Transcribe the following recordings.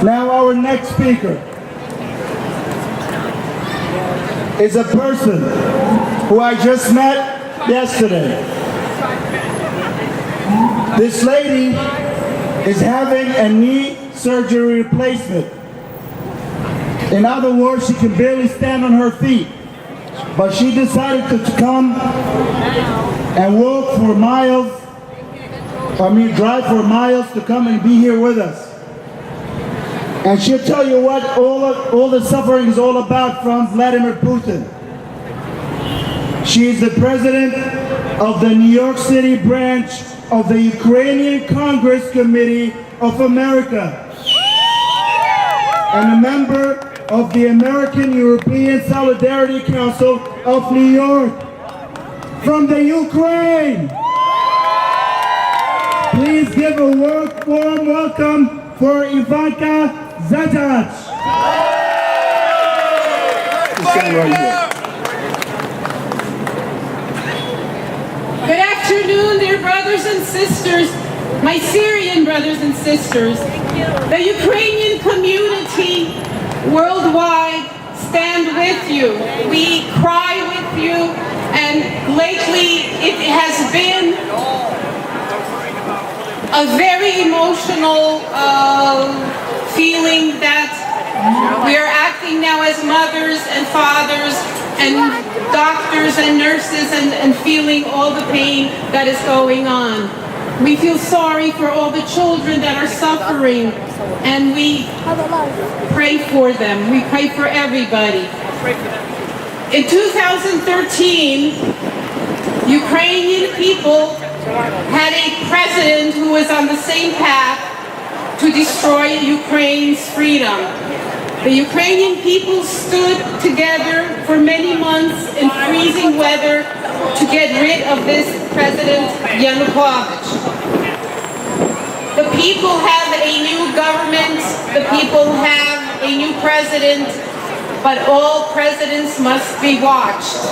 Now our next speaker is a person who I just met yesterday. This lady is having a knee surgery replacement. In other words, she can barely stand on her feet. But she decided to come and walk for miles, drive for miles to come and be here with us. And she'll tell you what all the suffering is all about from Vladimir Putin. She is the president of the New York City branch of the Ukrainian Congress Committee of America, and a member of the American European Solidarity Council of New York. From the Ukraine! Please give a warm welcome for Ivanka Zajac. Good afternoon, dear brothers and sisters, my Syrian brothers and sisters. The Ukrainian community worldwide stand with you. We cry with you, and lately it has been a very emotional feeling that we are acting now as mothers and fathers and doctors and nurses and feeling all the pain that is going on. We feel sorry for all the children that are suffering, and we pray for them. We pray for everybody. In 2013, Ukrainian people had a president who was on the same path to destroy Ukraine's freedom. The Ukrainian people stood together for many months in freezing weather to get rid of this President Yanukovych. The people have a new government, the people have a new president, but all presidents must be watched.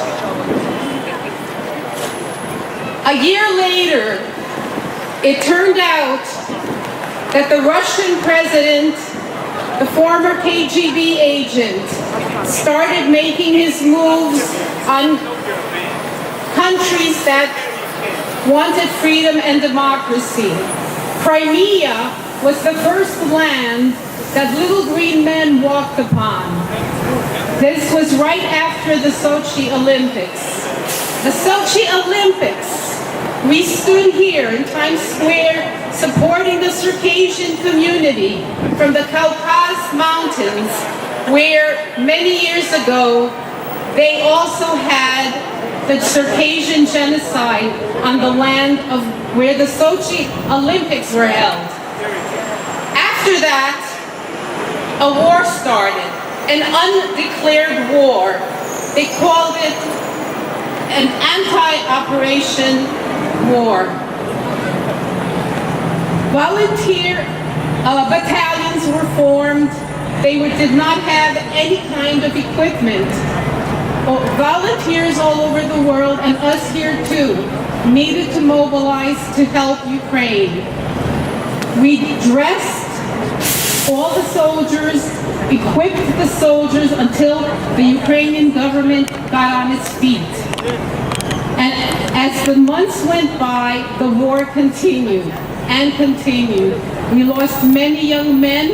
A year later, it turned out that the Russian president, the former KGB agent, started making his moves on countries that wanted freedom and democracy. Crimea was the first land that little green men walked upon. This was right after the Sochi Olympics. The Sochi Olympics, we stood here in Times Square supporting the Circassian community from the Caucasus Mountains, where many years ago they also had the Circassian genocide on the land of where the Sochi Olympics were held. After that, a war started, an undeclared war. They called it an anti-operation war. Volunteer battalions were formed. They did not have any kind of equipment. Volunteers all over the world, and us here too, needed to mobilize to help Ukraine. We dressed all the soldiers, equipped the soldiers until the Ukrainian government got on its feet. And as the months went by, the war continued and continued. We lost many young men,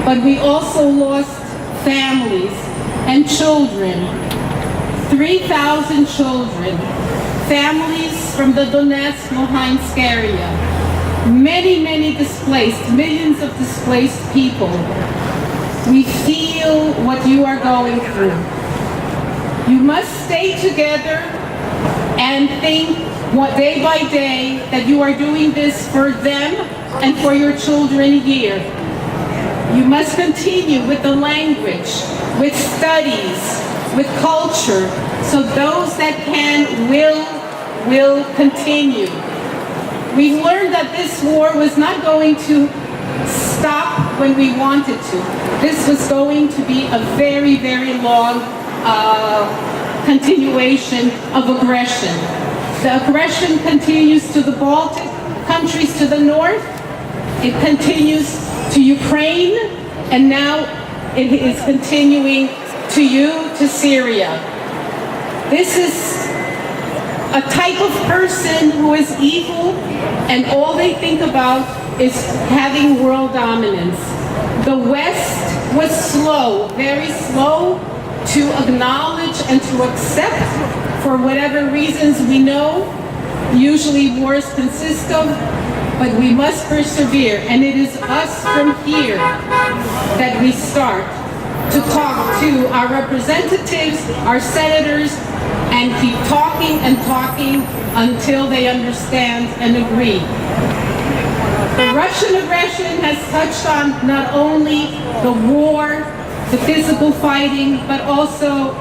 but we also lost families and children. 3,000 children, families from the Donetsk, Luhansk area. Many, many displaced, millions of displaced people. We feel what you are going through. You must stay together and think day by day that you are doing this for them and for your children here. You must continue with the language, with studies, with culture, so those that can will continue. We've learned that this war was not going to stop when we wanted to. This was going to be a very, very long continuation of aggression. The aggression continues to the Baltic countries to the north. It continues to Ukraine. and now it is continuing to Syria. This is a type of person who is evil, and all they think about is having world dominance. The West was slow, very slow, to acknowledge and to accept, for whatever reasons we know, usually wars consist of, but we must persevere. And it is us from here that we start to talk to our representatives, our senators, and keep talking and talking until they understand and agree. The Russian aggression has touched on not only the war, the physical fighting, but also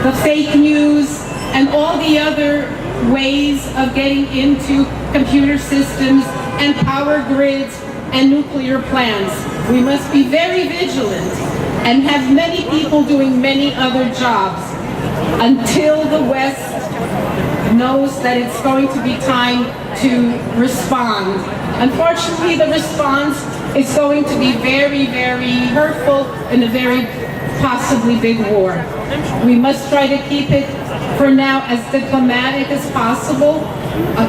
the fake news and all the other ways of getting into computer systems and power grids and nuclear plants. We must be very vigilant and have many people doing many other jobs until the West knows that it's going to be time to respond. Unfortunately, the response is going to be very, very hurtful in a very possibly big war. We must try to keep it, for now, as diplomatic as possible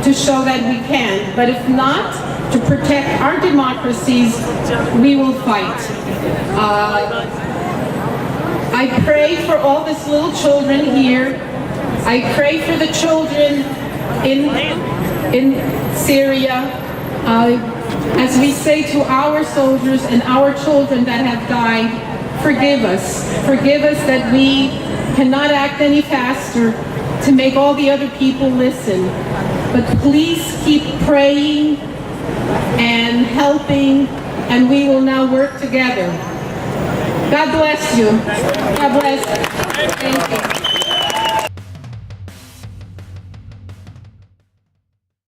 to show that we can. But if not, to protect our democracies, we will fight. I pray for all these little children here. I pray for the children in Syria. As we say to our soldiers and our children that have died, forgive us. Forgive us that we cannot act any faster to make all the other people listen. But please keep praying and helping, and we will now work together. God bless you. God bless you. Thank you.